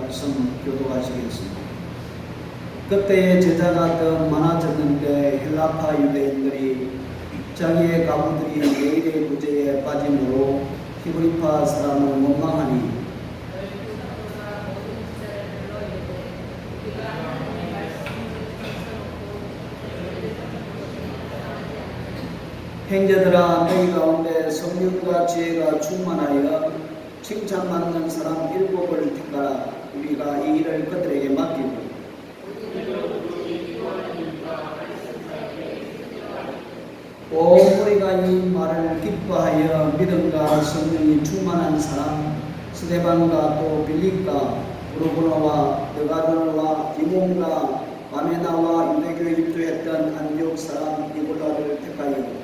말씀 교도하시겠습니다. 그때의 제자가 더 많아졌는데 헬라파 유대인들이 자기의 가부들이 내일의 구제에 빠짐으로 히브리파 사람을 원망하니 형제들아, 너희 가운데 성령과 지혜가 충만하여 칭찬받는 사람 7을 택하라. 우리가 이 일을 그들에게 맡기고 온 우리가 이 말을 기뻐하여 믿음과 성령이 충만한 사람 스데반과 또 빌립과 브루고노와 느가도르와 디몬과 바메나와 유대교에 입주했던 안디옥 사람 니골라를 택하여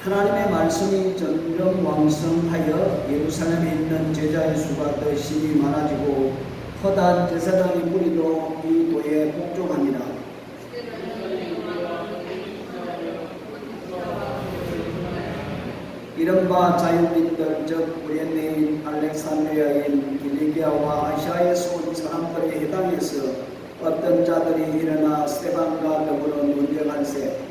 하나님의 말씀이 점점 왕성하여 예루살렘에 있는 제자의 수가 더 심히 많아지고 허다한 제사장의 무리도 이 도에 복종합니다. 이른바 자유민들 즉 구레네인, 알렉산드리아인, 길리기아와 아시아에서 온 사람들에 해당해서 어떤 자들이 일어나 스데반과 더불어 논쟁할세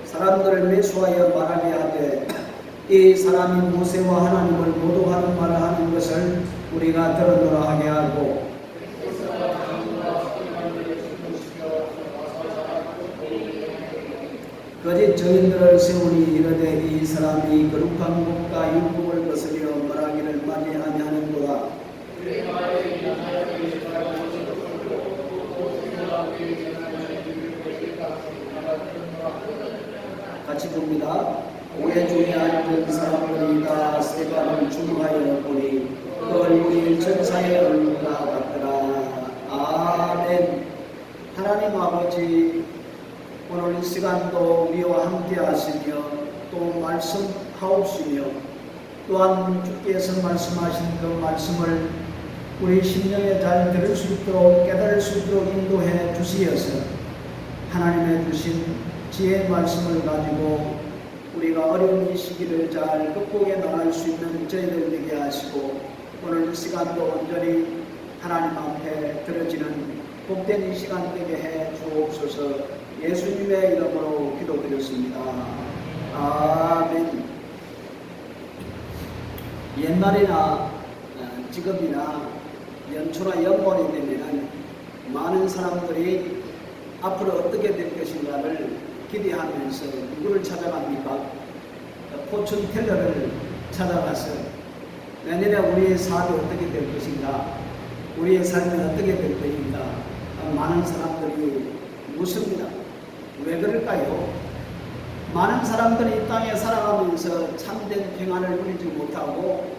사람들을 매수하여 말하게 하되 이 사람이 모세와 하나님을 모독하는 말을 하는 것을 우리가 들었노라 하게 하고 거짓 증인들을 세우니 이르되 이 사람이 거룩한 법과 율법을 거스려 말하기를 마지 아니하는도다. 같이 봅니다. 오해 중에 앉은 사람들이 다 스데반을 주목하여 보니 그 얼굴이 천사의 얼굴과 같더라. 아멘. 하나님 아버지, 오늘 이 시간도 우리와 함께 하시며 또 말씀하옵시며 또한 주께서 말씀하신 그 말씀을 우리 심령에 잘 들을 수 있도록 깨달을 수 있도록 인도해 주시어서 하나님의 주신 지혜의 말씀을 가지고 우리가 어려운 이 시기를 잘 극복해 나갈 수 있는 저희들 되게 하시고 오늘 이 시간도 온전히 하나님 앞에 들어지는 복된 이 시간 되게 해 주옵소서. 예수님의 이름으로 기도드렸습니다. 아멘. 옛날이나 지금이나 연초나 연말이 되면 많은 사람들이 앞으로 어떻게 될 것인가를 기대하면서 누구를 찾아갑니까? 포춘 텔러를 찾아가서 내년에 우리의 사업이 어떻게 될 것인가, 우리의 삶이 어떻게 될 것인가 많은 사람들이 묻습니다. 왜 그럴까요? 많은 사람들이 이 땅에 살아가면서 참된 평안을 누리지 못하고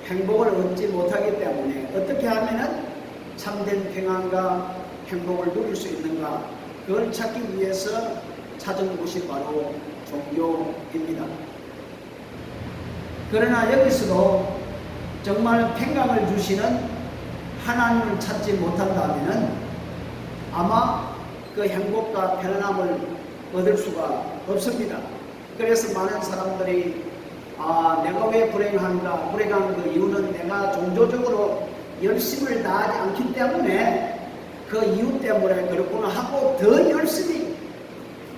행복을 얻지 못하기 때문에 어떻게 하면 참된 평안과 행복을 누릴 수 있는가, 그걸 찾기 위해서 찾은 곳이 바로 종교입니다. 그러나 여기서도 정말 평강을 주시는 하나님을 찾지 못한다면 아마 그 행복과 편안함을 얻을 수가 없습니다. 그래서 많은 사람들이 내가 왜 불행한가, 불행한 그 이유는 내가 종교적으로 열심을 다하지 않기 때문에 그 이유 때문에 그렇구나 하고 더 열심히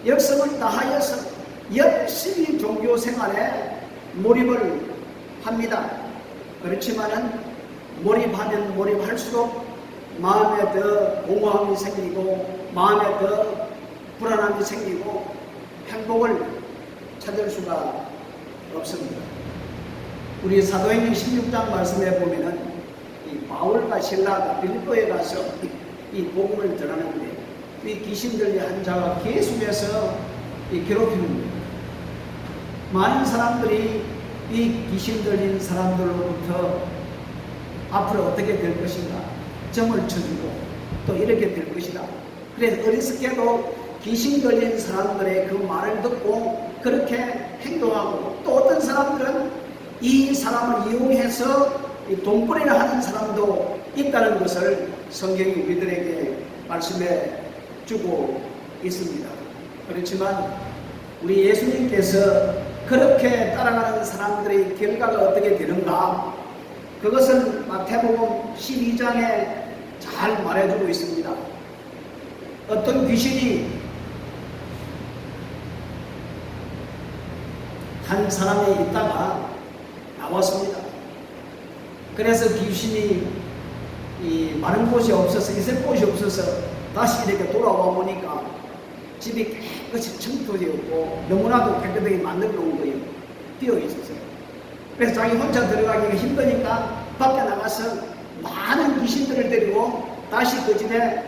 역성을 다하여서 열심히 종교 생활에 몰입을 합니다. 그렇지만은 몰입하면 몰입할수록 마음에 더 공허함이 생기고 마음에 더 불안함이 생기고 행복을 찾을 수가 없습니다. 우리 사도행전 16장 말씀에 보면은 이 바울과 실라가 빌립보에 가서 이 복음을 전하는데 이 귀신 들린 한 자가 계속해서 괴롭힙니다. 많은 사람들이 이 귀신 들린 사람들로부터 앞으로 어떻게 될 것인가 점을 쳐주고 또 이렇게 될 것이다. 그래서 어리석게도 귀신 들린 사람들의 그 말을 듣고 그렇게 행동하고 또 어떤 사람들은 이 사람을 이용해서 돈벌이를 하는 사람도 있다는 것을 성경이 우리들에게 말씀해 주고 있습니다. 그렇지만 우리 예수님께서 그렇게 따라가는 사람들의 결과가 어떻게 되는가? 그것은 마태복음 12장에 잘 말해주고 있습니다. 어떤 귀신이 한 사람에 있다가 나왔습니다. 그래서 귀신이 마른 곳이 없어서, 있을 곳이 없어서 다시 이렇게 돌아와 보니까 집이 깨끗이 청소되었고 너무나도 깨끗하게 만들어 놓은 거예요. 비어 있었어요. 그래서 자기 혼자 들어가기가 힘드니까 밖에 나가서 많은 귀신들을 데리고 다시 그 집에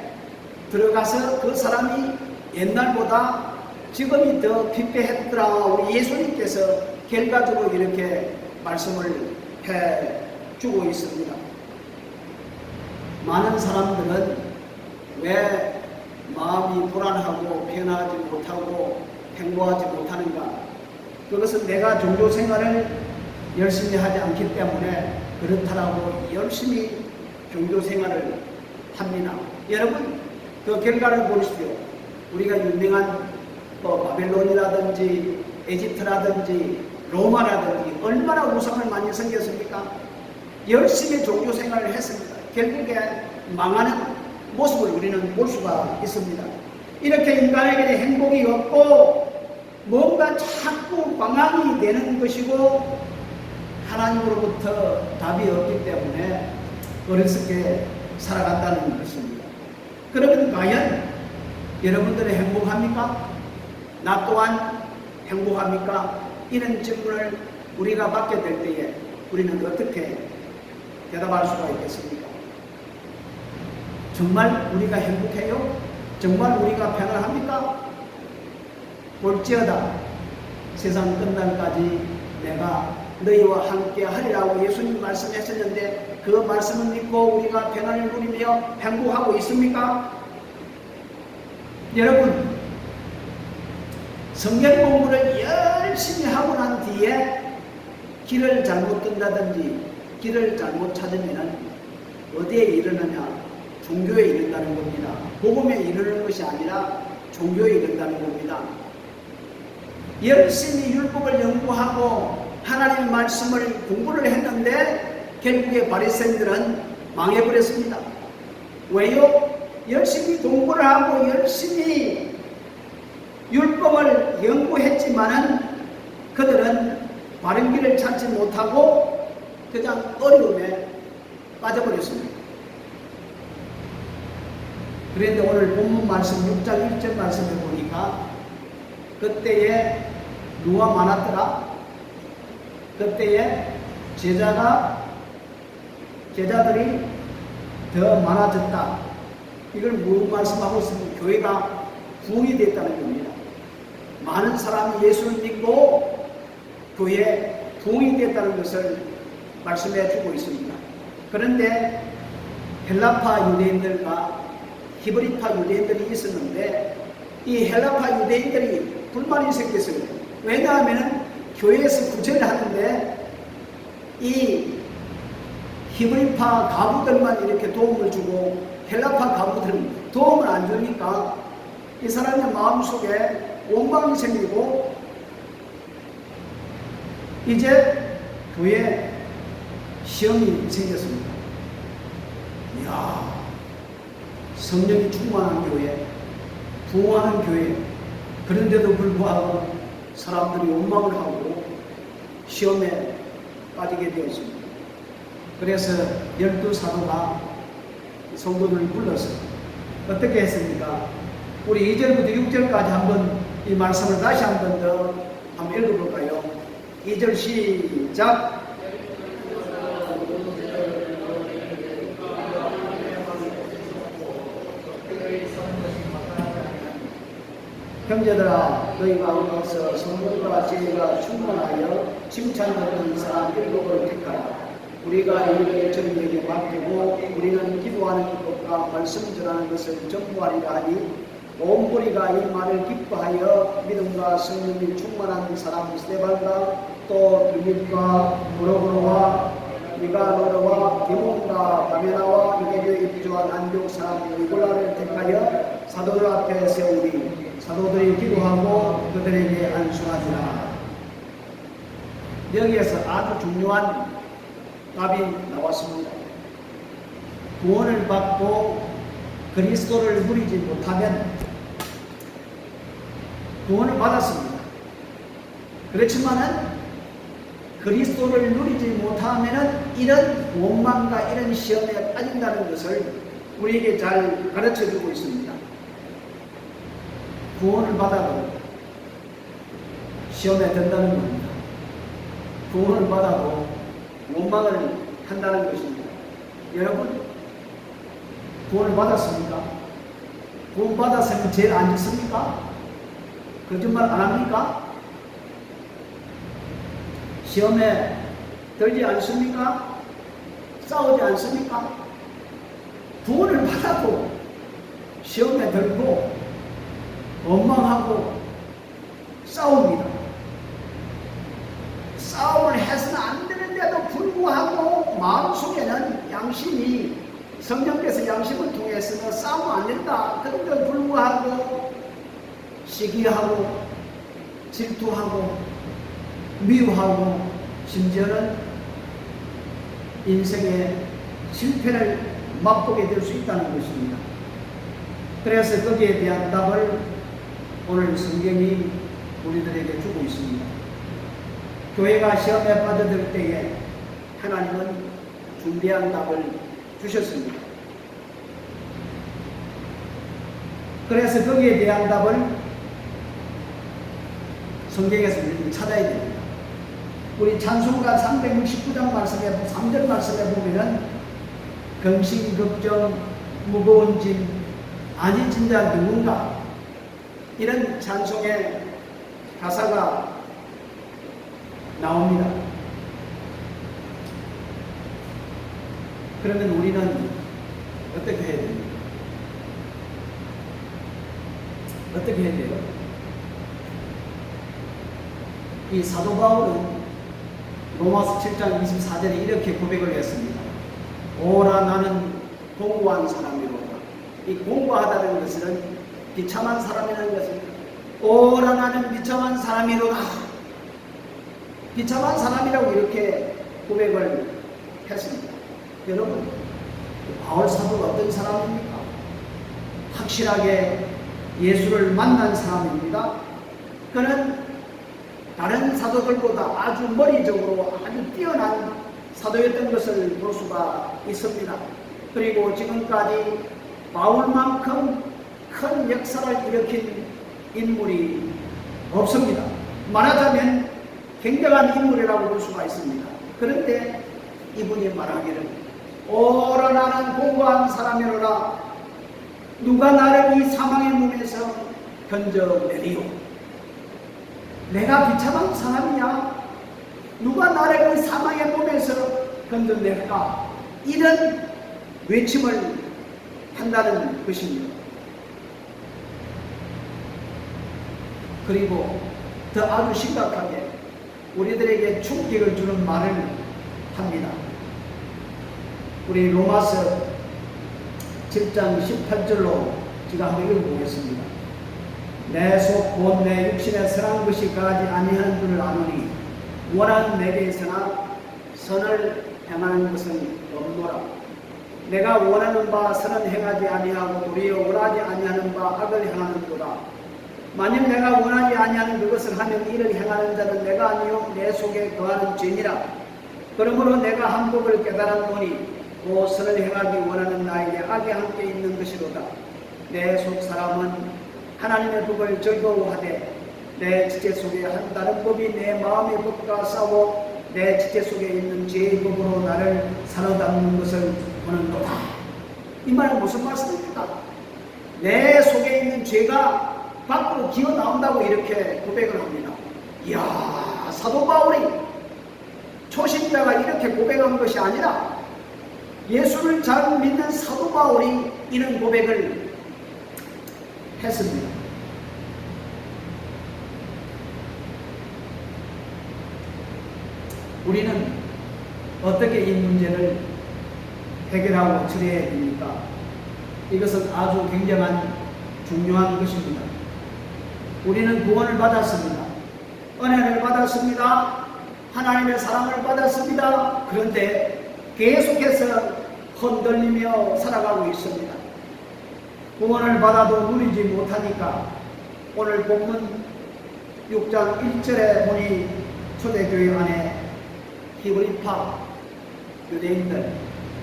들어가서 그 사람이 옛날보다 지금이 더 피폐했더라. 우리 예수님께서 결과적으로 이렇게 말씀을 해주고 있습니다. 많은 사람들은 왜 마음이 불안하고 편하지 못하고 행복하지 못하는가? 그것은 내가 종교 생활을 열심히 하지 않기 때문에 그렇다라고 열심히 종교 생활을 합니다. 여러분, 그 결과를 보십시오. 우리가 유명한 바벨론이라든지 에집트라든지 로마라든지 얼마나 우상을 많이 섬겼습니까? 열심히 종교 생활을 했습니다. 결국에 망하는 모습을 우리는 볼 수가 있습니다. 이렇게 인간에게 행복이 없고 뭔가 자꾸 방황이 되는 것이고 하나님으로부터 답이 없기 때문에 어리석게 살아간다는 것입니다. 그러면 과연 여러분들은 행복합니까? 나 또한 행복합니까? 이런 질문을 우리가 받게 될 때에 우리는 어떻게 대답할 수가 있겠습니까? 정말 우리가 행복해요? 정말 우리가 편안합니까? 볼지어다 세상 끝날까지 내가 너희와 함께 하리라고 예수님 말씀하셨는데 그 말씀을 믿고 우리가 평안을 누리며 행복하고 있습니까? 여러분, 성경 공부를 열심히 하고 난 뒤에 길을 잘못 뜬다든지 길을 잘못 찾으면 어디에 이르느냐? 종교에 이른다는 겁니다. 복음에 이르는 것이 아니라 종교에 이른다는 겁니다. 열심히 율법을 연구하고 하나님의 말씀을 공부를 했는데 결국에 바리새인들은 망해버렸습니다. 왜요? 열심히 공부를 하고 열심히 율법을 연구했지만은 그들은 바른 길을 찾지 못하고 그냥 어려움에 빠져버렸습니다. 그런데 오늘 본문 말씀 6장 1절 말씀을 보니까 그때에 누가 많았더라? 그때에 제자들이 더 많아졌다. 이걸 뭐 말씀하고 있으면 교회가 부흥이 됐다는 겁니다. 많은 사람이 예수를 믿고 교회에 부흥이 됐다는 것을 말씀해 주고 있습니다. 그런데 헬라파 유대인들과 히브리파 유대인들이 있었는데 이 헬라파 유대인들이 불만이 생겼어요. 왜냐하면 교회에서 구제를 하는데 이 히브리파 가부들만 이렇게 도움을 주고 헬라파 가부들은 도움을 안 주니까 이 사람의 마음속에 원망이 생기고 이제 교회에 시험이 생겼습니다. 이야, 성령이 충만한 교회, 부흥하는 교회, 그런데도 불구하고 사람들이 원망을 하고 시험에 빠지게 되었습니다. 그래서 12사도가 성도들을 불러서 어떻게 했습니까? 우리 2절부터 6절까지 한번 이 말씀을 다시 한번 더 한번 읽어볼까요? 2절 시작. 형제들아, 너희 가운데서 성령과 지혜가 충만하여 칭찬받는 사람 7을 택하라. 우리가 이렇게 저희에게 맡기고 우리는 기도하는 것과 말씀 전하는 것을 전부하리라 하니 온 무리가 이 말을 기뻐하여 믿음과 성령이 충만한 사람 스데반과 또 빌립과 브로그로와 니가노르와 디몬과 바메나와 유대교에 입주한 안디옥 사람 니골라를 택하여 사도들 앞에 세우니 사도들이 기도하고 그들에게 안수하지라. 여기에서 아주 중요한 답이 나왔습니다. 구원을 받고 그리스도를 누리지 못하면 구원을 받았습니다. 그렇지만은 그리스도를 누리지 못하면은 이런 원망과 이런 시험에 빠진다는 것을 우리에게 잘 가르쳐 주고 있습니다. 구원을 받아도 시험에 든다는 겁니다. 구원을 받아도 원망을 한다는 것입니다. 여러분, 구원을 받았습니까? 구원 받았으면 죄를 안 짓습니까? 거짓말 안 합니까? 시험에 들지 않습니까? 싸우지 않습니까? 구원을 받아도 시험에 들고 원망하고 싸웁니다. 싸움을 해서는 안 되는데도 불구하고 마음속에는 양심이, 성령께서 양심을 통해서는 싸우면 안 된다. 그런데도 불구하고 시기하고 질투하고 미워하고 심지어는 인생의 실패를 맛보게 될 수 있다는 것입니다. 그래서 거기에 대한 답을 오늘 성경이 우리들에게 주고 있습니다. 교회가 시험에 빠져들 때에 하나님은 준비한 답을 주셨습니다. 그래서 거기에 대한 답을 성경에서 우리는 찾아야 됩니다. 우리 찬송가 369장 말씀에 3절 말씀에 보면은 근심, 걱정, 무거운 짐, 아니 진짜 누군가, 이런 찬송의 가사가 나옵니다. 그러면 우리는 어떻게 해야 됩니까? 어떻게 해야 돼요? 이 사도 바울은 로마서 7장 24절에 이렇게 고백을 했습니다. 오라 나는 공고한 사람이로다. 이 공고하다는 것은 비참한 사람이라는 것입니다. 오라 나는 비참한 사람이로다. 비참한 사람이라고 이렇게 고백을 했습니다. 여러분, 바울 사도가 어떤 사람입니까? 확실하게 예수를 만난 사람입니다. 그는 다른 사도들보다 아주 머리적으로 아주 뛰어난 사도였던 것을 볼 수가 있습니다. 그리고 지금까지 바울만큼 큰 역사를 일으킨 인물이 없습니다. 말하자면 굉장한 인물이라고 볼 수가 있습니다. 그런데 이분이 말하기를 오라 나는 공고한 사람이로라. 누가 나를 이 사망의 몸에서 건져내리오. 내가 비참한 사람이냐? 누가 나를 이 사망의 몸에서 건져낼까? 이런 외침을 한다는 것입니다. 그리고 더 아주 심각하게 우리들에게 충격을 주는 말을 합니다. 우리 로마서 7장 18절로 제가 한번 읽어보겠습니다. 내 속 곧 내 육신에 선한 것이 가지 아니하는 줄을 아노니 원하는 내게 있으나 선을 행하는 것은 없노라. 내가 원하는 바 선은 행하지 아니하고 도리어 원하지 아니하는 바 악을 행하는도다. 만일 내가 원하지 아니하는 그것을 하면 이를 행하는 자는 내가 아니요 내 속에 거하는 죄니라. 그러므로 내가 한 법을 깨달았노니 곧 선을 행하기 원하는 나에게 악이 함께 있는 것이로다. 내 속 사람은 하나님의 법을 즐거워하되 내 지체 속에 한 다른 법이 내 마음의 법과 싸워 내 지체 속에 있는 죄의 법으로 나를 사로잡는 것을 보는도다. 이 말은 무슨 말씀입니까? 내 속에 있는 죄가 밖으로 기어 나온다고 이렇게 고백을 합니다. 이야, 사도 바울이 초신자가 이렇게 고백한 것이 아니라 예수를 잘 믿는 사도 바울이 이런 고백을 했습니다. 우리는 어떻게 이 문제를 해결하고 처리해야 됩니까? 이것은 아주 굉장한 중요한 것입니다. 우리는 구원을 받았습니다. 은혜를 받았습니다. 하나님의 사랑을 받았습니다. 그런데 계속해서 흔들리며 살아가고 있습니다. 구원을 받아도 누리지 못하니까 오늘 본문 6장 1절에 보니 초대교회 안에 히브리파 유대인들,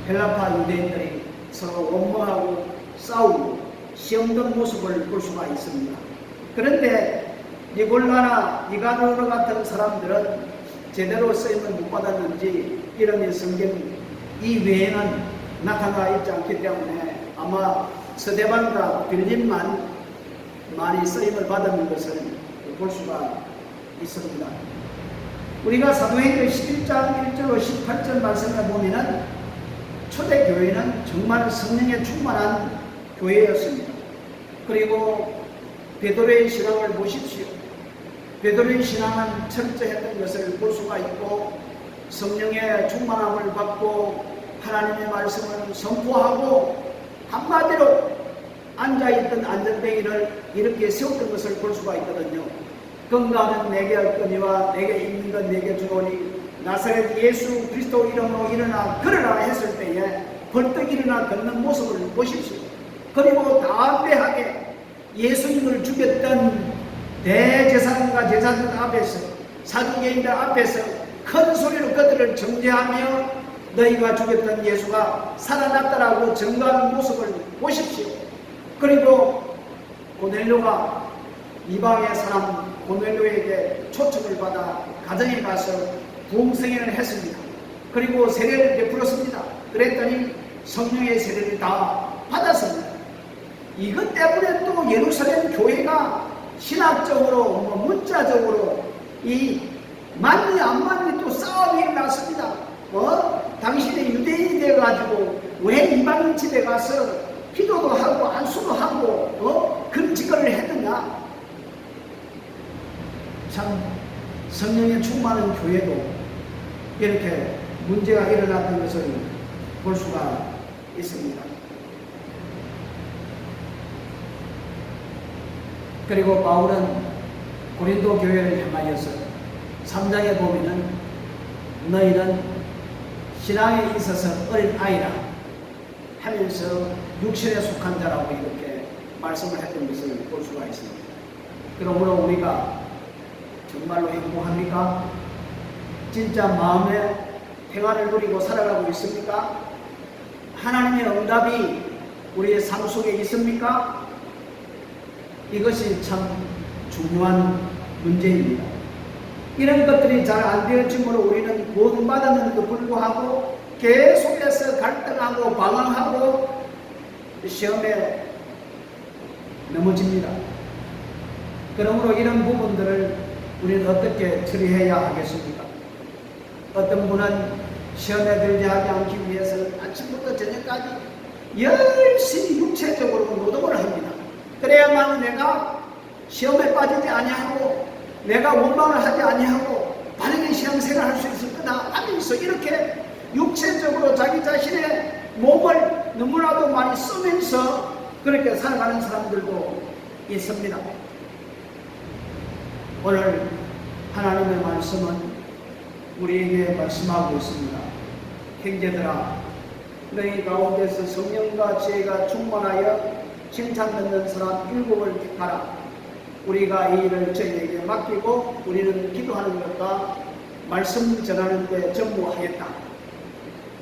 헬라파 유대인들이 서로 원망하고 싸우고 시험던 모습을 볼 수가 있습니다. 그런데 니골라나 니가노르 같은 사람들은 제대로 쓰임을 못 받았는지 이런 성경 이외에는 나타나 있지 않기 때문에 아마 스데반과 빌립만 많이 쓰임을 받은 것을 볼 수가 있습니다. 우리가 사도행전 11장 1절로 18절 말씀에 보면은 초대교회는 정말 성령에 충만한 교회였습니다. 그리고 베드로의 신앙을 보십시오. 베드로의 신앙은 철저했던 것을 볼 수가 있고 성령의 충만함을 받고 하나님의 말씀을 선포하고 한마디로 앉아있던 안전뱅이를 이렇게 세웠던 것을 볼 수가 있거든요. 건강은 내게 얻거니와 내게 있는 건 내게 주노니 나사렛 예수 그리스도 이름으로 일어나 걸으라 했을 때에 벌떡 일어나 걷는 모습을 보십시오. 그리고 담대하게 예수님을 죽였던 대제사장과 제사장 앞에서 사두개인들 앞에서 큰 소리로 그들을 정죄하며 너희가 죽였던 예수가 살아났다라고 증거하는 모습을 보십시오. 그리고 고넬료가 이방의 사람 고넬료에게 초청을 받아 가정에 가서 부흥승회를 했습니다. 그리고 세례를 베풀었습니다. 그랬더니 성령의 세례를 다 받았습니다. 이것 때문에 또 예루살렘 교회가 신학적으로 문자적으로 이 맞니 안 맞니 또 싸움이 일어났습니다. 당신의 유대인이 돼가지고 왜 이방인 집에 가서 기도도 하고 안수도 하고 금지거를 했느냐. 참 성령에 충만한 교회도 이렇게 문제가 일어났던 것을 볼 수가 있습니다. 그리고 바울은 고린도 교회를 향하여서 3장에 보면은 너희는 신앙에 있어서 어린 아이라 하면서 육신에 속한 자라고 이렇게 말씀을 했던 것을 볼 수가 있습니다. 그러므로 우리가 정말로 행복합니까? 진짜 마음의 평안을 누리고 살아가고 있습니까? 하나님의 응답이 우리의 삶 속에 있습니까? 이것이 참 중요한 문제입니다. 이런 것들이 잘 안 되어지므로 우리는 구원받았는데도 불구하고 계속해서 갈등하고 방황하고 시험에 넘어집니다. 그러므로 이런 부분들을 우리는 어떻게 처리해야 하겠습니까? 어떤 분은 시험에 들지 하지 않기 위해서 아침부터 저녁까지 열심히 육체적으로 노동을 합니다. 그래야만 내가 시험에 빠지지 아니하고 내가 원망을 하지 아니하고 바르게 신앙생활을 할 수 있을 거다 하면서 이렇게 육체적으로 자기 자신의 몸을 너무나도 많이 쓰면서 그렇게 살아가는 사람들도 있습니다. 오늘 하나님의 말씀은 우리에게 말씀하고 있습니다. 형제들아, 너희 가운데서 성령과 지혜가 충만하여 칭찬 듣는 사람 7을 택하라. 우리가 이 일을 저희에게 맡기고 우리는 기도하는 것과 말씀 전하는 데 전무하겠다.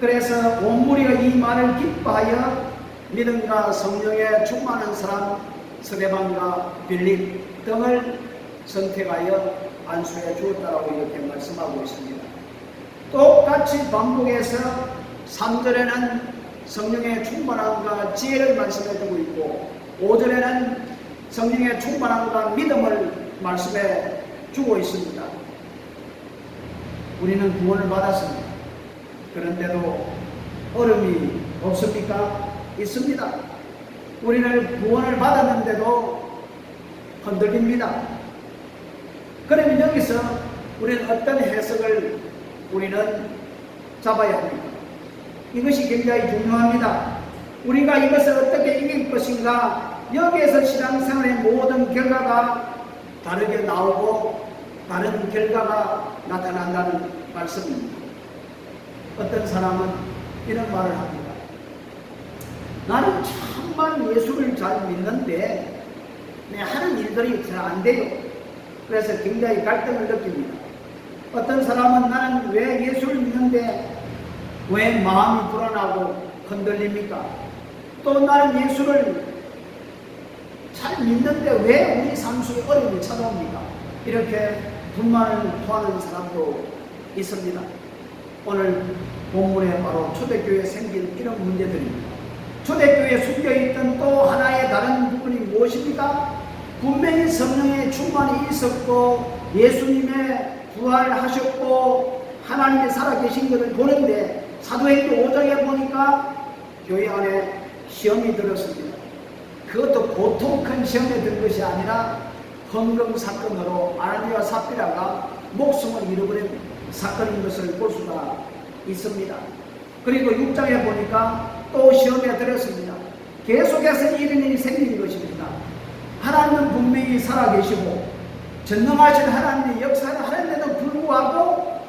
그래서 온 무리가 이 말을 기뻐하여 믿음과 성령에 충만한 사람 스데반과 빌립 등을 선택하여 안수해 주었다라고 이렇게 말씀하고 있습니다. 똑같이 반복해서 3절에는 성령의 충만함과 지혜를 말씀해 주고 있고 5절에는 성령의 충만함과 믿음을 말씀해 주고 있습니다. 우리는 구원을 받았습니다. 그런데도 어려움이 없습니까? 있습니다. 우리는 구원을 받았는데도 흔들립니다. 그러면 여기서 우리는 어떤 해석을 우리는 잡아야 합니까? 이것이 굉장히 중요합니다. 우리가 이것을 어떻게 이길 것인가? 여기에서 신앙생활의 모든 결과가 다르게 나오고 다른 결과가 나타난다는 말씀입니다. 어떤 사람은 이런 말을 합니다. 나는 정말 예수를 잘 믿는데 하는 일들이 잘 안 돼요. 그래서 굉장히 갈등을 느낍니다. 어떤 사람은 나는 왜 예수를 믿는데 왜 마음이 불안하고 흔들립니까? 또 나는 예수를 잘 믿는데 왜 우리 삶 속에 어려움이 찾아옵니까? 이렇게 불만을 토하는 사람도 있습니다. 오늘 본문에 바로 초대교회에 생긴 이런 문제들입니다. 초대교회에 숨겨있던 또 하나의 다른 부분이 무엇입니까? 분명히 성령의 충만이 있었고 예수님의 부활하셨고 하나님이 살아계신 것을 보는데 사도행전 5장에 보니까 교회 안에 시험이 들었습니다. 그것도 보통 큰 시험에 든 것이 아니라 헌금 사건으로 아나니아와 삽비라가 목숨을 잃어버린 사건인 것을 볼 수가 있습니다. 그리고 6장에 보니까 또 시험에 들었습니다. 계속해서 이런 일이 생긴 것입니다. 하나님은 분명히 살아계시고 전능하신 하나님의 역사를 하는데도 불구하고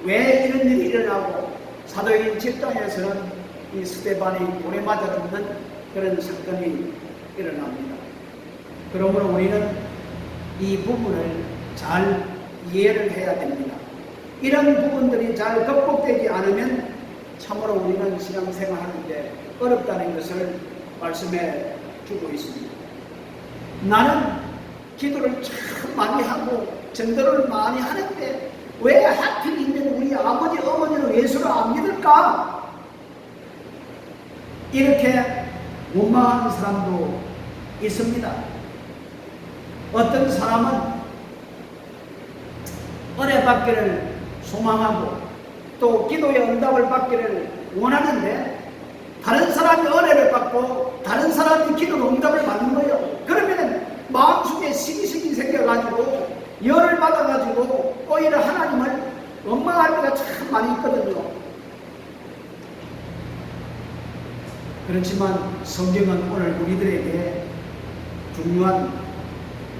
왜 이런 일이 일어나고 사도행전 10장에서는 이 스데반이 돌에 맞아 죽는 그런 사건이 일어납니다. 그러므로 우리는 이 부분을 잘 이해를 해야 됩니다. 이런 부분들이 잘 극복되지 않으면 참으로 우리는 신앙생활하는데 어렵다는 것을 말씀해 주고 있습니다. 나는 기도를 참 많이 하고 전도를 많이 하는데 왜 하필 있는 우리 아버지 어머니는 예수를 안 믿을까? 이렇게 원망하는 사람도 있습니다. 어떤 사람은 은혜 받기를 소망하고 또 기도의 응답을 받기를 원하는데 다른 사람이 은혜를 받고 다른 사람이 기도 응답을 받는 거예요. 그러면 마음속에 시기심이 생겨가지고 열을 받아가지고 오히려 하나님을 원망할 때가 참 많이 있거든요. 그렇지만 성경은 오늘 우리들에게 중요한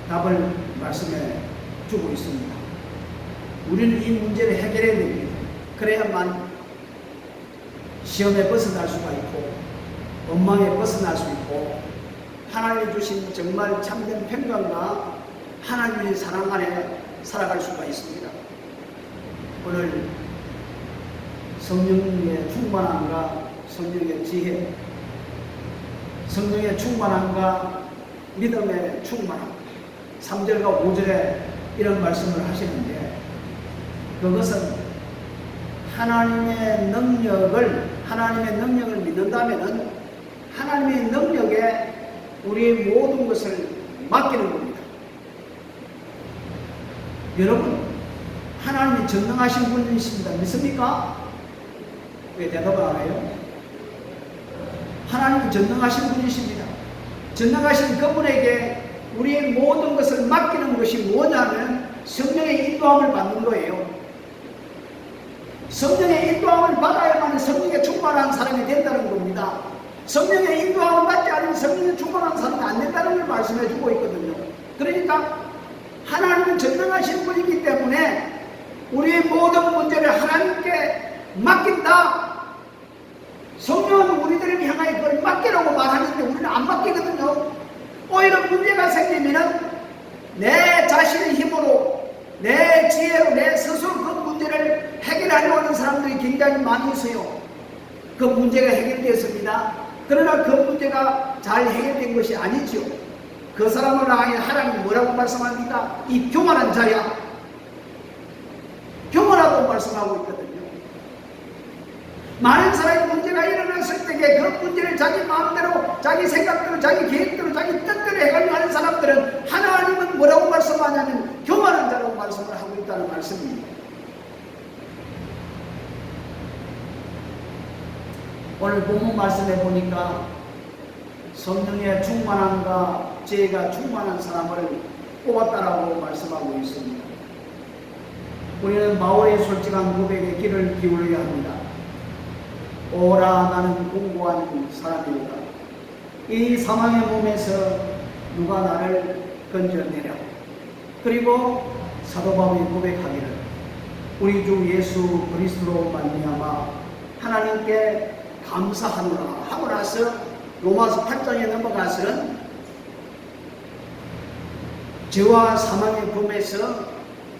답을 말씀해 주고 있습니다. 우리는 이 문제를 해결해야 됩니다. 그래야만 시험에 벗어날 수가 있고 원망에 벗어날 수 있고 하나님이 주신 정말 참된 평강과 하나님의 사랑 안에 살아갈 수가 있습니다. 오늘 성령의 충만함과 성령의 지혜, 성령의 충만함과 믿음의 충만함, 3절과 5절에 이런 말씀을 하시는데 그것은 하나님의 능력을 믿는다면 하나님의 능력에 우리의 모든 것을 맡기는 겁니다. 여러분, 하나님이 전능하신 분이십니다. 믿습니까? 왜 대답을 안 해요? 하나님이 전능하신 분이십니다. 전능하신 그분에게 우리의 모든 것을 맡기는 것이 뭐냐면 성령의 인도함을 받는 거예요. 성령의 인도함을 받아야만 성령에 충만한 사람이 된다는 겁니다. 성령의 인도함을 받지 않으면 성령에 충만한 사람이 안 된다는 걸 말씀해 주고 있거든요. 그러니까 하나님은 전능하신 분이기 때문에 우리의 모든 문제를 하나님께 맡긴다. 성령은 우리들을 향하여 그걸 맡기라고 말하는데 우리는 안 맡기거든요. 오히려 문제가 생기면은 내 자신의 힘으로 내 지혜로 내 스스로 그 문제를 해결하려고 하는 사람들이 굉장히 많이 있어요. 그 문제가 해결되었습니다. 그러나 그 문제가 잘 해결된 것이 아니죠. 그 사람을 향해 하나님이 뭐라고 말씀합니까? 이 교만한 자야. 교만하다고 말씀하고 있거든요. 많은 사람의 문제가 일어났을 때에 그 문제를 자기 마음대로 자기 생각대로 자기 계획대로 자기 뜻대로 해가려고 하는 사람들은 하나님은 뭐라고 말씀하냐면 교만한 자라고 말씀을 하고 있다는 말씀입니다. 오늘 본문 말씀해 보니까 성령의 충만함과 지혜가 충만한 사람을 뽑았다라고 말씀하고 있습니다. 우리는 바울의 솔직한 고백에 귀를 기울여야 합니다. 오라 나는 공고한 사람이로다. 이 사망의 몸에서 누가 나를 건져내랴. 그리고 사도 바울이 고백하기를 우리 주 예수 그리스도로 말미암아 하나님께 감사하노라 하고 나서 로마서 8장에 넘어가서는 죄와 사망의 범에서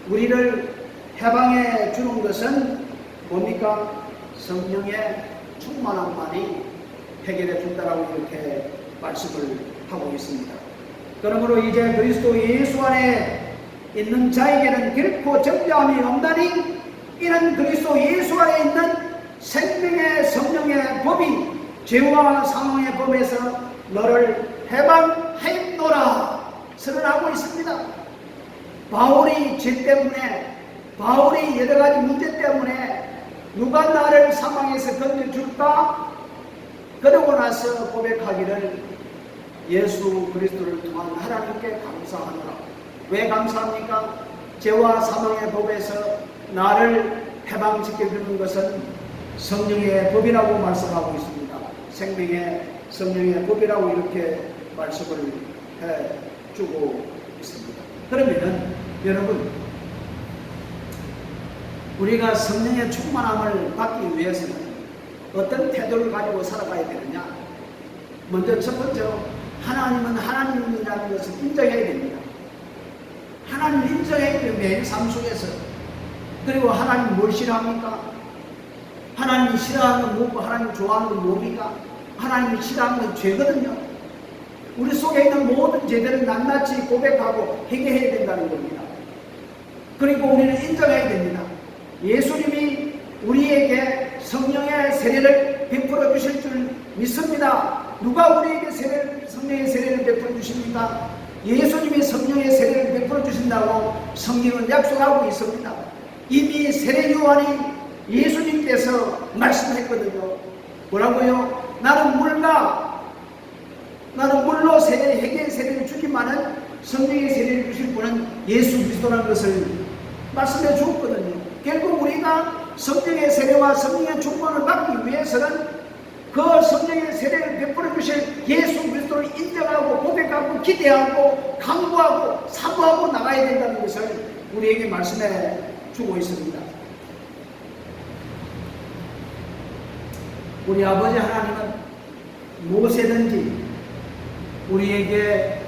우리를 해방해 주는 것은 뭡니까? 성령의 충만함만이 해결해 준다라고 이렇게 말씀을 하고 있습니다. 그러므로 이제 그리스도 예수 안에 있는 자에게는 결코 정죄함이 없나니 이는 그리스도 예수 안에 있는 생명의 성령의 법이 죄와 사망의 법에서 너를 해방하였노라 선언하고 있습니다. 바울이 죄 때문에, 바울이 여러 가지 문제 때문에 누가 나를 사망에서 건져줄까? 그러고 나서 고백하기를 예수 그리스도를 통한 하나님께 감사하노라. 왜 감사합니까? 죄와 사망의 법에서 나를 해방시켜주는 것은 성령의 법이라고 말씀하고 있습니다. 생명의 성령의 법이라고 이렇게 말씀을 해주고 있습니다. 그러면 여러분, 우리가 성령의 충만함을 받기 위해서는 어떤 태도를 가지고 살아가야 되느냐? 먼저 첫 번째로 하나님은 하나님이라는 것을 인정해야 됩니다. 하나님을 인정해야 돼요. 매일 삶 속에서. 그리고 하나님 뭘 싫어합니까? 하나님이 싫어하는 건 뭐고 하나님 좋아하는 건 뭡니까? 하나님이 싫어하는 건 죄거든요. 우리 속에 있는 모든 죄들을 낱낱이 고백하고 해결해야 된다는 겁니다. 그리고 우리는 인정해야 됩니다. 예수님이 우리에게 성령의 세례를 베풀어 주실 줄 믿습니다. 누가 우리에게 성령의 세례를 베풀어 주십니까? 예수님이 성령의 세례를 베풀어 주신다고 성경은 약속하고 있습니다. 이미 세례 요한이 예수님께서 말씀했거든요. 뭐라고요? 나는 물로 세계 세례를 주지만은 성령의 세례를 주실 분은 예수 그리스도라는 것을 말씀해 주었거든요. 결국 우리가 성령의 세례와 성령의 충만을 받기 위해서는 그 성령의 세례를 베풀어 주실 예수 그리스도를 인정하고 고백하고 기대하고 강구하고 사모하고 나가야 된다는 것을 우리에게 말씀해 주고 있습니다. 우리 아버지 하나님은 무엇이든지 우리에게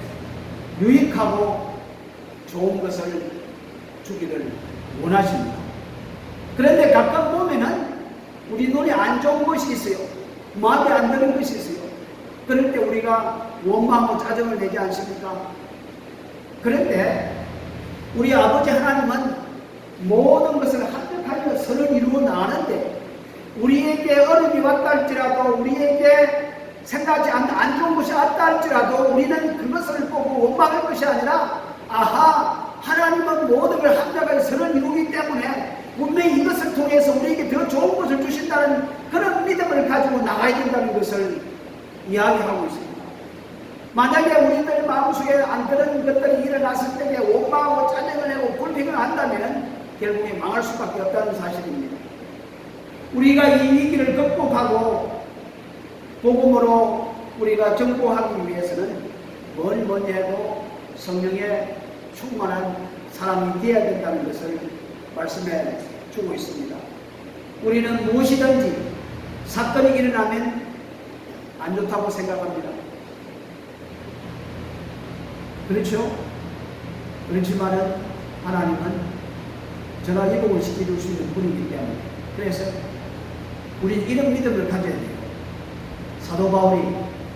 유익하고 좋은 것을 주기를 원하십니다. 그런데 가끔 보면은 우리 눈에 안 좋은 것이 있어요. 마음에 안 드는 것이 있어요. 그럴 때 우리가 원망하고 짜증을 내지 않습니까? 그런데 우리 아버지 하나님은 모든 것을 합력하여 선을 이루어 나가는데 우리에게 어려움이 왔다 할지라도 우리에게 생각하지 않는 안 좋은 것이 왔다 할지라도 우리는 그것을 보고 원망할 것이 아니라 아하, 하나님은 모든 걸 합력하여 선을 이루기 때문에 분명히 이것을 통해서 우리에게 더 좋은 것을 주신다는 그런 믿음을 가지고 나가야 된다는 것을 이야기하고 있습니다. 만약에 우리들 마음속에 안 그런 것들이 일어났을 때에 원망하고 짜증을 내고 불평을 한다면 결국에 망할 수밖에 없다는 사실입니다. 우리가 이 위기를 극복하고 복음으로 우리가 정복하기 위해서는 뭘 뭐니 해도 성령의 충만한 사람이 되어야 된다는 것을 말씀해 주고 있습니다. 우리는 무엇이든지 사건이 일어나면 안 좋다고 생각합니다. 그렇죠? 그렇지만은 하나님은 전화위복을 시켜줄 수 있는 분이기 때문에 그래서 우리는 이런 믿음을 가져야 돼요. 사도 바울이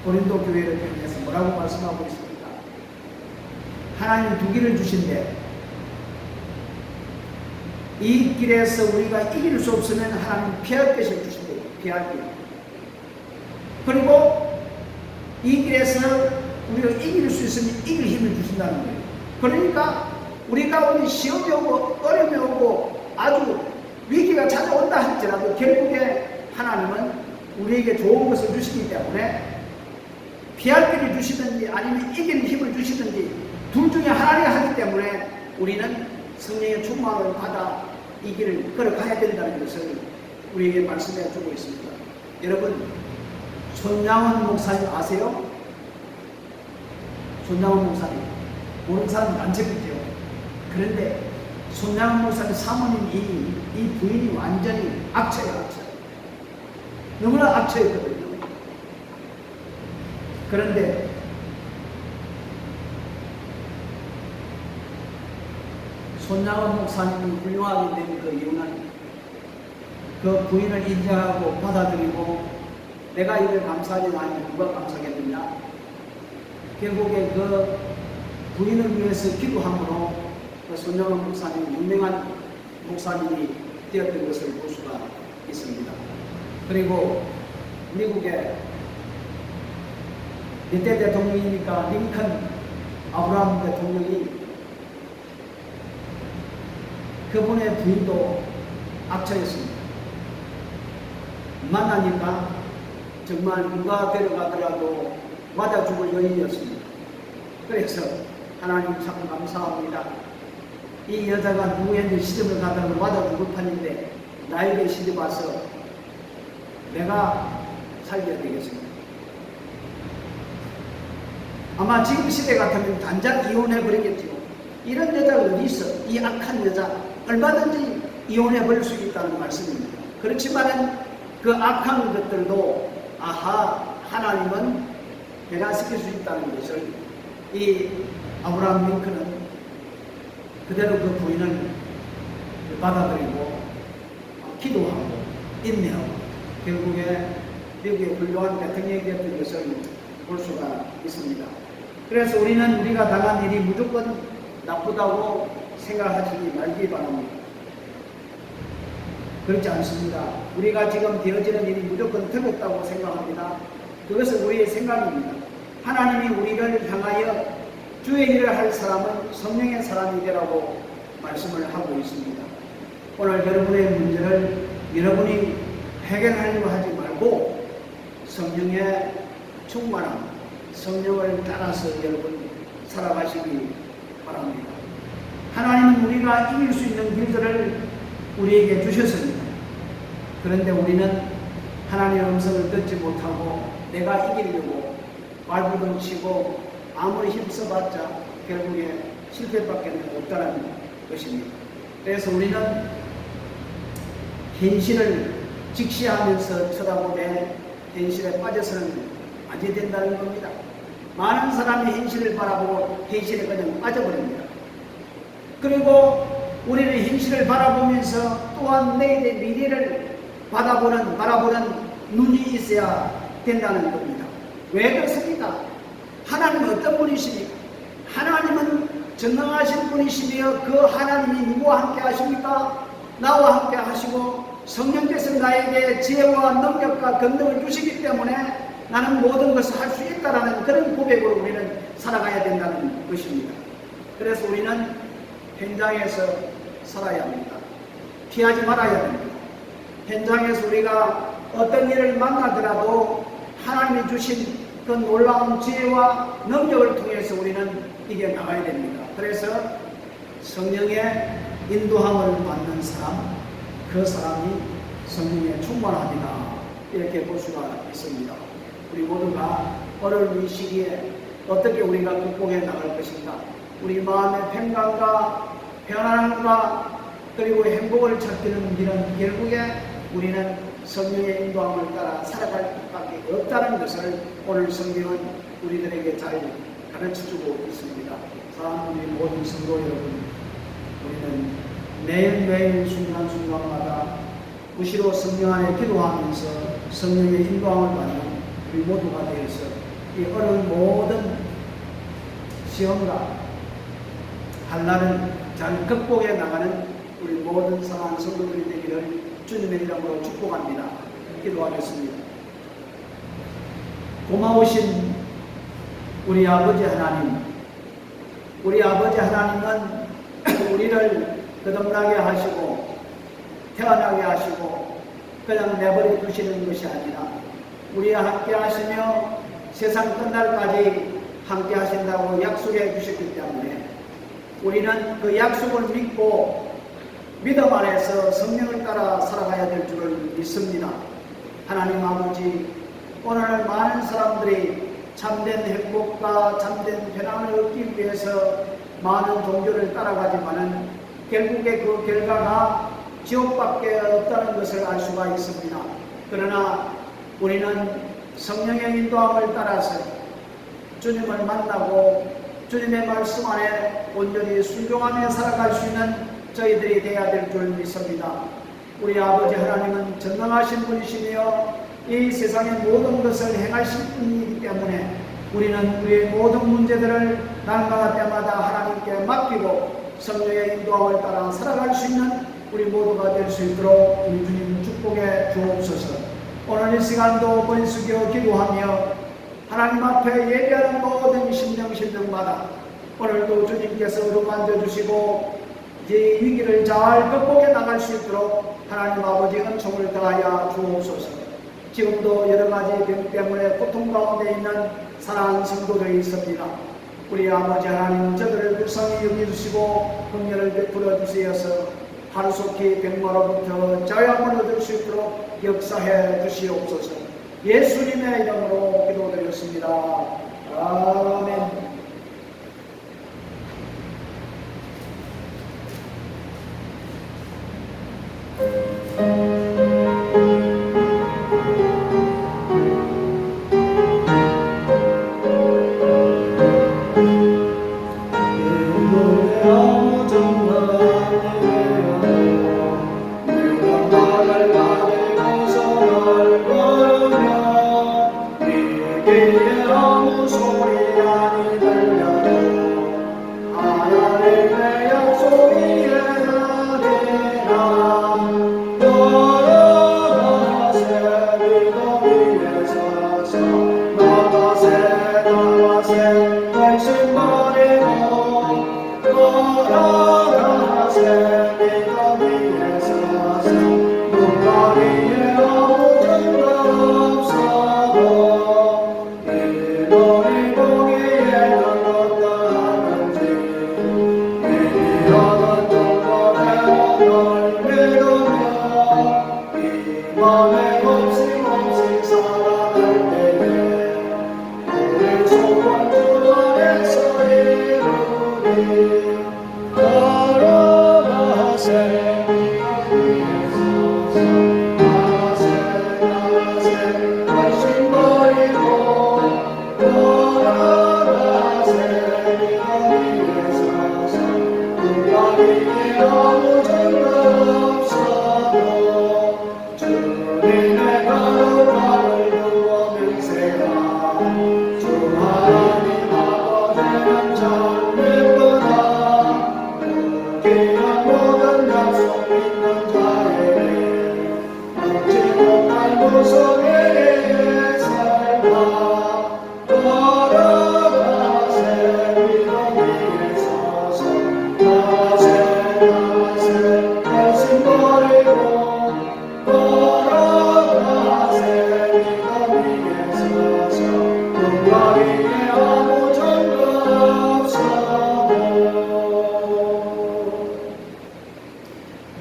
고린도 교회를 통해서 뭐라고 말씀하고 있습니까? 하나님 두 길을 주신대 이 길에서 우리가 이길 수 없으면 하나님 피할 것을 주신대요. 피할 길. 그리고 이 길에서 우리가 이길 수 있으면 이길 힘을 주신다는 거예요. 그러니까 우리가 우리 시험이 오고 어려움이 오고 아주 위기가 찾아온다 할지라도 결국에 하나님은 우리에게 좋은 것을 주시기 때문에 피할 길을 주시든지 아니면 이기는 힘을 주시든지 둘 중에 하나를 하기 때문에 우리는 성령의 충만을 받아 이 길을 걸어가야 된다는 것을 우리에게 말씀해 주고 있습니다. 여러분, 손양원 목사님 아세요? 손양원 목사님 모르는 사람은 안 책이죠. 그런데 손양원 목사님 사모님 이 부인이 완전히 악처예요, 악처. 너무나 악처였거든요. 그런데 손양원 목사님이 훌륭하게 된 그 이유는 그 부인을 인정하고 받아들이고 내가 이를 감사하지 않으면 누가 감사하겠느냐. 결국에 그 부인을 위해서 기도함으로 그 손양원 목사님 유명한 목사님이 되었던 것을 볼 수가 있습니다. 그리고 미국의 몇대 대통령이니까 링컨 아브라함 대통령이 그분의 부인도 악처였습니다. 만나니까 정말 누가 데려가더라도 맞아 죽을 여인이었습니다. 그래서 하나님 참 감사합니다. 이 여자가 누구에게 시집을 가더라도 맞아 죽을 판인데 나에게 시집 와서 내가 살려야 되겠습니다. 아마 지금 시대 같으면 단장 이혼해버리겠죠. 이런 여자가 어디 있어? 이 악한 여자 얼마든지 이혼해버릴 수 있다는 말씀입니다. 그렇지만 그 악한 것들도 하나님은 변화시킬 수 있다는 것을 이 아브라함 링컨은 그대로 그 부인을 받아들이고 기도하고 인내하고 결국에 미국의 훌륭한 대통령이 되었던 것을 볼 수가 있습니다. 그래서 우리는 우리가 당한 일이 무조건 나쁘다고 생각하지 말기 바랍니다. 그렇지 않습니다. 우리가 지금 되어지는 일이 무조건 틀렸다고 생각합니다. 그것은 우리의 생각입니다. 하나님이 우리를 향하여 주의 일을 할 사람은 성령의 사람이 되라고 말씀을 하고 있습니다. 오늘 여러분의 문제를 여러분이 해결하려고 하지 말고 성령의 충만함, 성령을 따라서 여러분 살아가시기 바랍니다. 하나님은 우리가 이길 수 있는 길들을 우리에게 주셨습니다. 그런데 우리는 하나님의 음성을 듣지 못하고 내가 이기려고 말부둥 치고 아무리 힘써봤자 결국에 실패밖에 없다는 것입니다. 그래서 우리는 현실을 직시하면서 쳐다보되 현실에 빠져서는 안 된다는 겁니다. 많은 사람이 현실을 바라보고 현실에 그냥 빠져버립니다. 그리고 우리는 현실을 바라보면서 또한 내일의 미래를 바라보는 눈이 있어야 된다는 겁니다. 왜 그렇습니까? 하나님은 어떤 분이십니까? 하나님은 전능하신 분이시며 그 하나님이 누구와 함께 하십니까? 나와 함께 하시고 성령께서 나에게 지혜와 능력과 권능을 주시기 때문에 나는 모든 것을 할 수 있다라는 그런 고백으로 우리는 살아가야 된다는 것입니다. 그래서 우리는 현장에서 살아야 합니다. 피하지 말아야 됩니다. 현장에서 우리가 어떤 일을 만나더라도 하나님이 주신 그 놀라운 지혜와 능력을 통해서 우리는 이겨나가야 됩니다. 그래서 성령의 인도함을 받는 사람, 그 사람이 성령에 충만합니다. 이렇게 볼 수가 있습니다. 우리 모두가 어려운 이 시기에 어떻게 우리가 극복해 나갈 것인가, 우리 마음의 평강과 편안함과 그리고 행복을 찾기는 길은 결국에 우리는 성령의 인도함을 따라 살아갈 수밖에 없다는 것을 오늘 성경은 우리들에게 잘 가르쳐주고 있습니다. 사랑하는 우리 모든 성도 여러분, 우리는 매일매일 순간순간마다 무시로 성령 안에 기도하면서 성령의 인도함을 받는 우리 모두가 되어서 이 어려운 모든 시험과 한날을 잘 극복해 나가는 우리 모든 사랑하는 성도들이 되기를 주님의 이름으로 축복합니다. 기도하겠습니다. 고마우신 우리 아버지 하나님, 우리 아버지 하나님은 우리를 거듭나게 하시고 태어나게 하시고 그냥 내버려 두시는 것이 아니라 우리와 함께 하시며 세상 끝날까지 함께 하신다고 약속해 주셨기 때문에 우리는 그 약속을 믿고 믿음 안에서 성령을 따라 살아가야 될 줄을 믿습니다. 하나님 아버지, 오늘 많은 사람들이 참된 행복과 참된 편안을 얻기 위해서 많은 종교를 따라가지만은 결국에 그 결과가 지옥밖에 없다는 것을 알 수가 있습니다. 그러나 우리는 성령의 인도함을 따라서 주님을 만나고 주님의 말씀 안에 온전히 순종하며 살아갈 수 있는 저희들이 되어야 될 줄 믿습니다. 우리 아버지 하나님은 전능하신 분이시며 이 세상의 모든 것을 행하실 분이기 때문에 우리는 우리의 모든 문제들을 날마다 때마다 하나님께 맡기고 성령의 인도함을 따라 살아갈 수 있는 우리 모두가 될 수 있도록 우리 주님 축복해 주옵소서. 오늘 이 시간도 머리 숙여 기도하며 하나님 앞에 예배하는 모든 심령마다 오늘도 주님께서 어루만져 주시고 이 위기를 잘 극복해 나갈 수 있도록 하나님 아버지 은총을 더하여 주옵소서. 지금도 여러 가지 병 때문에 고통 가운데 있는 사랑하는 성도들이 있습니다. 우리 아버지 하나님 저들을 불쌍히 여겨주시고 긍휼을 베풀어 주시어서 하루속히 병마로부터 자유함을 얻을 수 있도록 역사해 주시옵소서. 예수님의 이름으로 기도드렸습니다. 아멘.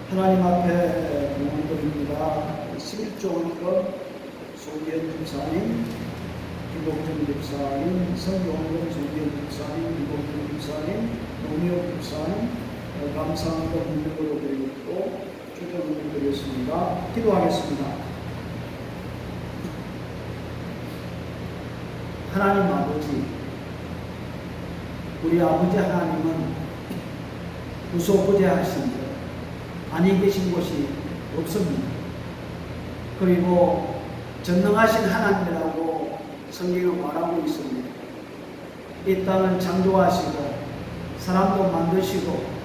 하나님 앞에 공헌드립니다. 11조원권 소기현 집사님, 김복준 집사님, 성경원 소기현 집사님, 김복준 집사님, 노미옥 집사님, 감사한 것 문명으로 드리고 축복을 드리겠습니다. 기도하겠습니다. 하나님 아버지, 우리 아버지 하나님은 무소부재하신 것, 아니 계신 곳이 없습니다. 그리고 전능하신 하나님이라고 성경은 말하고 있습니다. 이 땅을 창조하시고 사람도 만드시고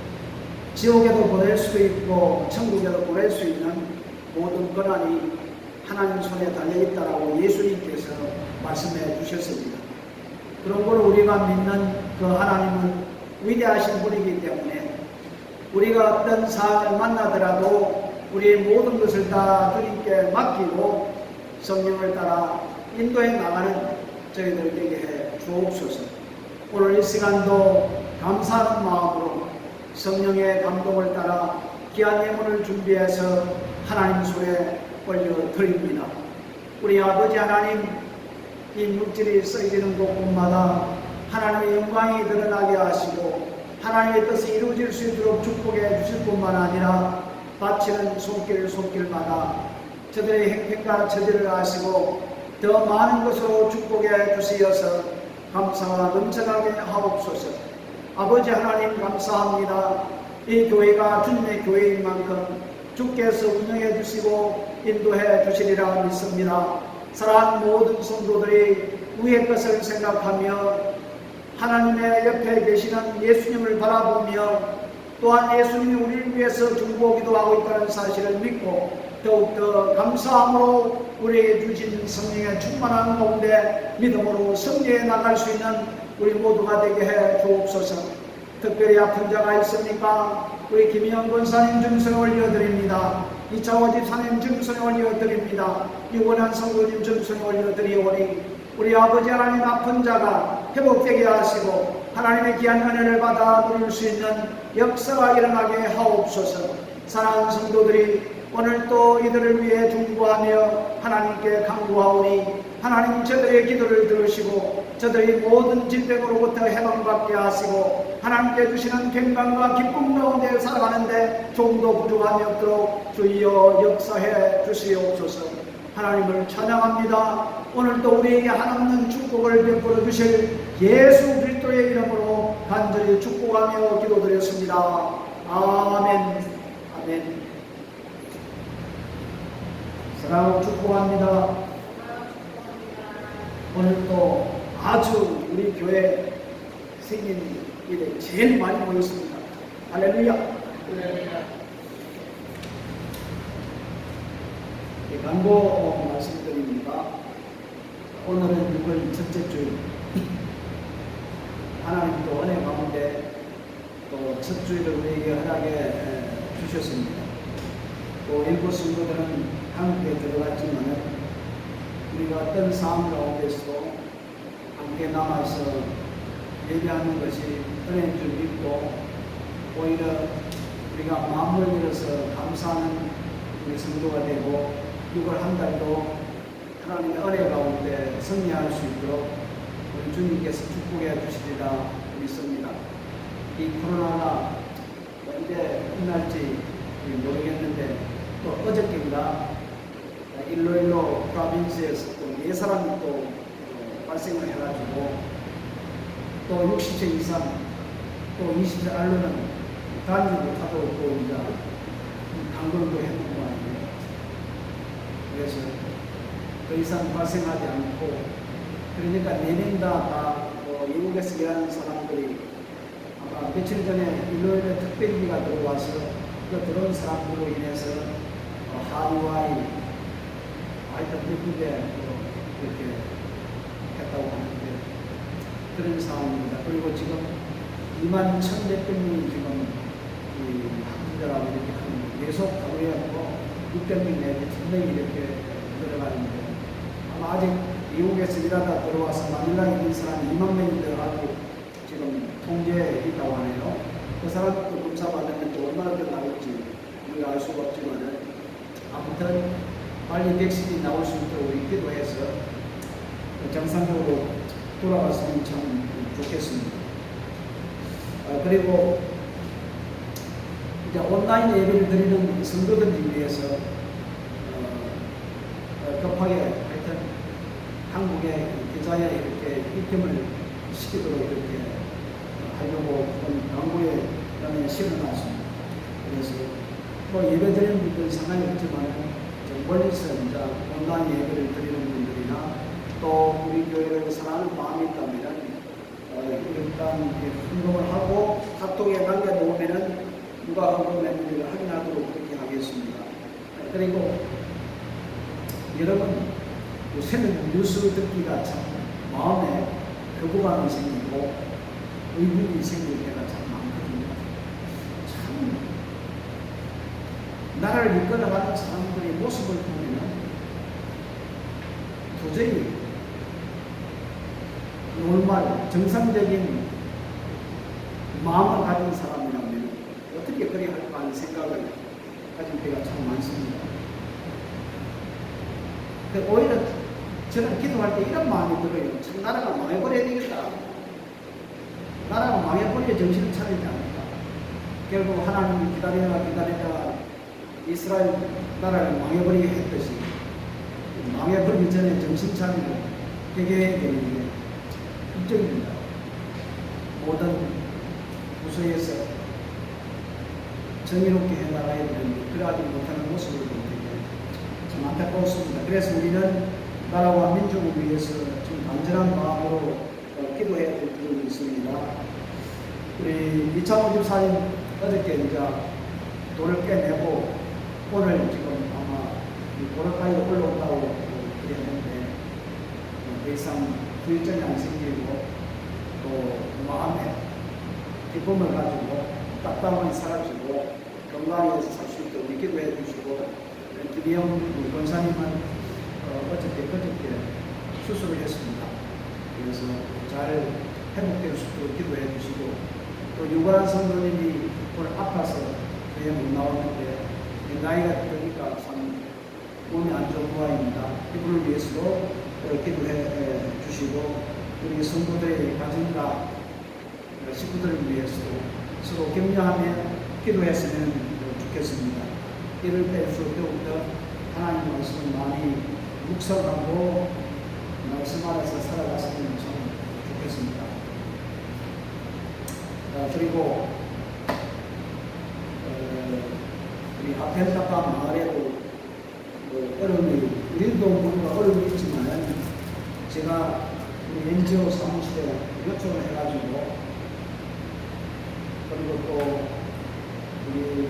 지옥에도 보낼 수 있고 천국에도 보낼 수 있는 모든 권한이 하나님 손에 달려있다라고 예수님께서 말씀해 주셨습니다. 그런 걸 우리가 믿는 그 하나님은 위대하신 분이기 때문에 우리가 어떤 사람을 만나더라도 우리의 모든 것을 다 주님께 맡기고 성령을 따라 인도해 나가는 저희들 되게 해 주옵소서. 오늘 이 시간도 감사하는 마음으로 성령의 감동을 따라 귀한 예물을 준비해서 하나님 손에 올려드립니다. 우리 아버지 하나님, 이 물질이 쓰여지는 곳곳마다 하나님의 영광이 드러나게 하시고 하나님의 뜻이 이루어질 수 있도록 축복해 주실 뿐만 아니라 바치는 손길마다 저들의 행편과 처지를 아시고 더 많은 것으로 축복해 주시어서 감사가 넘쳐나게 하옵소서. 아버지 하나님 감사합니다. 이 교회가 주님의 교회인 만큼 주께서 운영해 주시고 인도해 주시리라 믿습니다. 사랑하는 모든 성도들이 위의 것을 생각하며 하나님의 옆에 계시는 예수님을 바라보며 또한 예수님이 우리를 위해서 중보기도 하고 있다는 사실을 믿고 더욱더 감사함으로 우리에게 주신 성령의 충만한 가운데 믿음으로 승리해 나갈 수 있는 우리 모두가 되게 해 주옵소서. 특별히 아픈 자가 있습니까? 우리 김희영 권사님 증손에 올려드립니다. 이차호 집사님 증손에 올려드립니다. 유원한 성도님 증손에 올려드리오니 우리 아버지 하나님 아픈 자가 회복되게 하시고 하나님의 귀한 은혜를 받아 누릴 수 있는 역사가 일어나게 하옵소서. 사랑하는 성도들이 오늘 또 이들을 위해 중보하며 하나님께 간구하오니 하나님 저들의 기도를 들으시고 저들이 모든 질병으로부터 해방받게 하시고 하나님께 주시는 건강과 기쁨 가운데 살아가는데 조금도 부족함이 없도록 주여 역사해 주시옵소서. 하나님을 찬양합니다. 오늘도 우리에게 한없는 축복을 베풀어 주실 예수 그리스도의 이름으로 간절히 축복하며 기도드렸습니다. 아멘. 아멘. 사랑하고 축복합니다. 오늘 또 아주 우리 교회 생긴 일에 제일 많이 모였습니다. 할렐루야. 광고 말씀드립니다. 오늘은 6월 첫째 주일. 하나님도 은혜 가운데 또 첫 주일을 우리에게 허락해 주셨습니다. 또 일부 성도들은 한국에 들어갔지만 우리가 어떤 상황 가운데서도 함께 남아서 예배하는 것이 은혜인 줄 믿고 오히려 우리가 마음을 열어서 감사하는 우리 성도가 되고 6월 한 달도 하나님의 은혜 가운데 승리할 수 있도록 우리 주님께서 축복해 주시리라 믿습니다. 이 코로나가 언제 끝날지 모르겠는데 또 어저께인가 일로일로 프로빈스에서 또 4사람이 또 발생을 해가지고 또 60세 이상 또 20세 알로는 다니지 못하도록 또 이제 강권도 해놓은 거 아니에요. 그래서 더 이상 발생하지 않고 그러니까 4명 다 미국에서 일하는 사람들이 아마 며칠 전에 일요일에 특별기가 들어와서 그 들어온 사람들로 인해서 하와이 하여튼 미국에 이렇게 했다고 하는데 그런 상황입니다. 그리고 지금 21,100명이 지금 이 학생들하고 이렇게 하는 계속 하루에 600명 내지 1,000명이 이렇게 들어가는데 아마 아직 미국에서 일하다 들어와서 마닐라에 있는 사람이 2만 명이 들어가고 지금 통제에 있다고 하네요. 그 사람도 검사 받으면 또 얼마나 더 나올지 우리가 알 수가 없지만 아무튼 빨리 백신이 나올 수 있도록 우리 기도해서 정상적으로 돌아갔으면 참 좋겠습니다. 그리고 이제 온라인 예배를 드리는 성도들을 위해서 급하게 하여튼 한국의 기자에 이렇게 입점을 시키도록 이렇게 하려고 광고에 실어놨습니다. 그래서 뭐 예배 드리는 분들은 상관이 없지만 멀리서 이제 온라인 예배를 드리는 분들이나 또 우리 교회를 사랑하는 마음이 있다면 일단 운동을 하고 카톡에 남겨놓으면은 누가 헌금했는지를 확인하도록 그렇게 하겠습니다. 그리고 여러분 요새는 뉴스 듣기가 참 마음에 거부감이 생기고 의문이 생길 때가 참 많거든요. 참 나라를 이끌어가는 사람들의 모습을 보면 도저히 normal 정상적인 마음을 가진 사람이라면 어떻게 그래야 할까 하는 생각을 가진 때가 참 많습니다. 오히려 저는 기도할 때 이런 마음이 들어요. 참 나라가 망해버려야 되겠다. 나라가 망해버리게 정신을 차리지 않을까. 결국 하나님이 기다리다가 이스라엘 나라를 망해버리게 했듯이 망해버리기 전에 정신 차리고 회개해야 되는 게 일정입니다. 모든 부서에서 정의롭게 해나가야 되는데 그러하지 못하는 모습을 보게 참 안타까웠습니다. 그래서 우리는 나라와 민족을 위해서 좀 간절한 마음으로 기도해야 될 부분이 있습니다. 우리 이창호 집사님 어저께 이제 돌을 깨내고 오늘 지금 아마 도로까지 올라온다고 그랬는데 더 이상 후유증이 안 생기고 또 마음에 기쁨을 가지고 답답함이 사라지고 건강해서 살 수 있도록 기도해 주시고 김희영 권사님은 그저께 수술을 했습니다. 그래서 잘 회복될 수 있도록 기도해 주시고 또 유관한 성도님이 오늘 아파서 교회 못 나왔는데 나이가 드니까 참 몸이 안 좋은 모양입니다. 이분을 위해서도 기도해 주시고 우리 성도들의 가정과 식구들을 위해서도 서로 격려하며 기도했으면 좋겠습니다. 이를 뺄수록 더욱더 하나님 말씀을 많이 묵상하고 말씀 안에서 살아갔으면 참 좋겠습니다. 그리고 우리 아펜타파 마을에도 어려움이 우리도 뭔가 어려움이 있지만 제가 우리 NGO 사무실에 요청을 해가지고 그리고 또 우리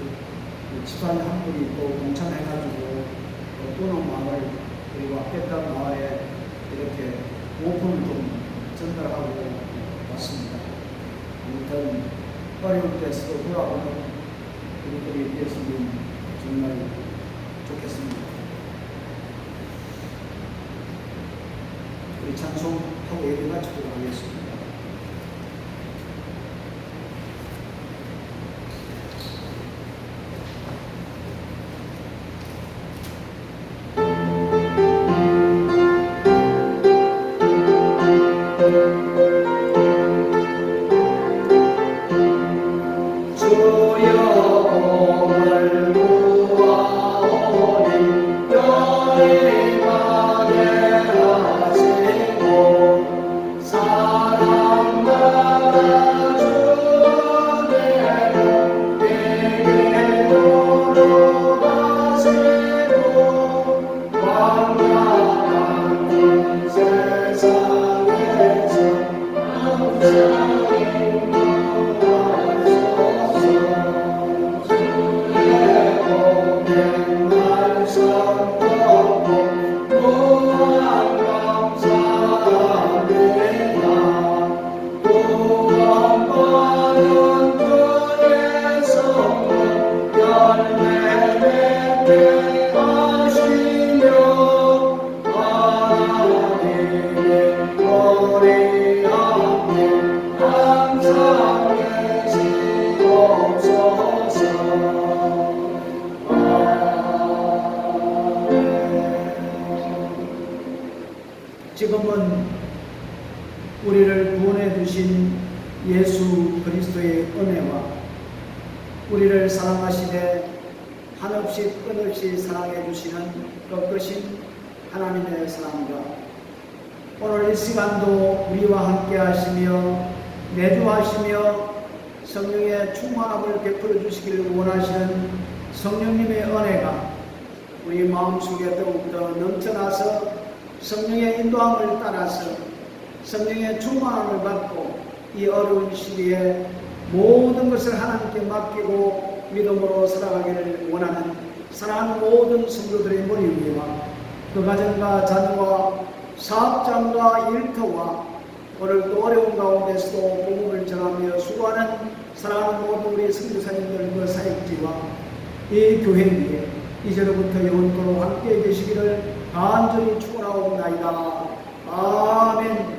집사님 한 분이 또 동참해가지고 또는 마을 그리고 아펜타파 마을에 이렇게 오픈을 좀 전달하고 왔습니다. 아무튼 어려울 때서도 돌아오는 우리들이 되었으면 정말 좋겠습니다. 우리 찬송하고 예배 마치도록 하겠습니다. 지금은 우리를 구원해 주신 예수 그리스도의 은혜와 우리를 사랑하시되 한없이 끝없이 사랑해 주시는 꺾으신 하나님의 사랑과 오늘 이 시간도 우리와 함께 하시며 내주하시며 성령의 충만함을 베풀어 주시기를 원하시는 성령님의 은혜가 우리 마음속에 더욱더 넘쳐나서 성령의 인도함을 따라서 성령의 충만함을 받고 이 어려운 시기에 모든 것을 하나님께 맡기고 믿음으로 살아가기를 원하는 사랑하는 모든 성도들의 머리 위와 그 가정과 자녀와 사업장과 일터와 오늘도 어려운 가운데서도 복음을 전하며 수고하는 사랑하는 모든 우리 선교사님들 그 사역지와 이 교회 위에 이제로부터 영원토록 함께 계시기를 간절히 축원하옵나이다. 아멘.